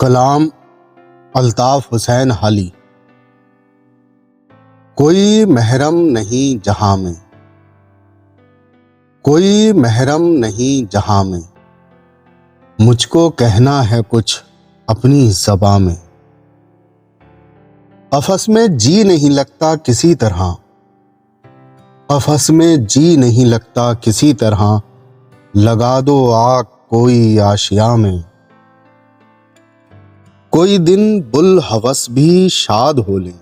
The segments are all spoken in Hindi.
कलाम अल्ताफ हुसैन हाली। कोई महरम नहीं जहां में, कोई महरम नहीं जहां में, मुझको कहना है कुछ अपनी ज़बां में। क़फ़स में जी नहीं लगता किसी तरह, क़फ़स में जी नहीं लगता किसी तरह, लगा दो आग कोई आशिया में। कोई दिन बुल हवस भी शाद हो ले,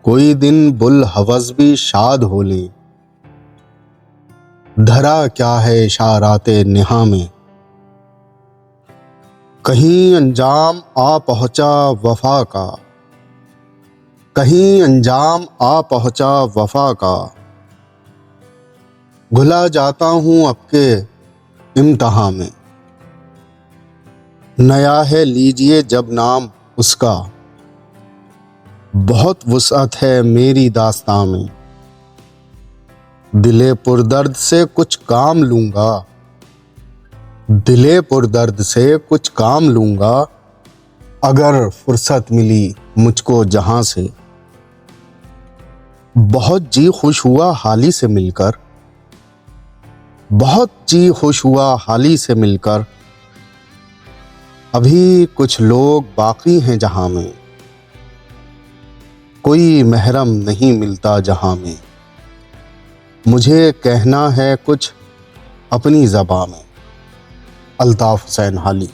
कोई दिन बुल हवस भी शाद हो ले, धरा क्या है इशाराते निहा में। कहीं अंजाम आ पहुंचा वफा का, कहीं अंजाम आ पहुंचा वफा का, घुला जाता हूं अब के इम्तिहां में। नया है लीजिए जब नाम उसका, बहुत वुसअत है मेरी दास्तां में। दिले पुरदर्द से कुछ काम लूंगा, दिले पुरदर्द से कुछ काम लूंगा, अगर फुर्सत मिली मुझको जहां से। बहुत जी खुश हुआ हाली से मिलकर, बहुत जी खुश हुआ हाली से मिलकर, अभी कुछ लोग बाकी हैं जहां में, कोई महरम नहीं मिलता जहां में, मुझे कहना है कुछ अपनी ज़बां में। अल्ताफ हुसैन हाली।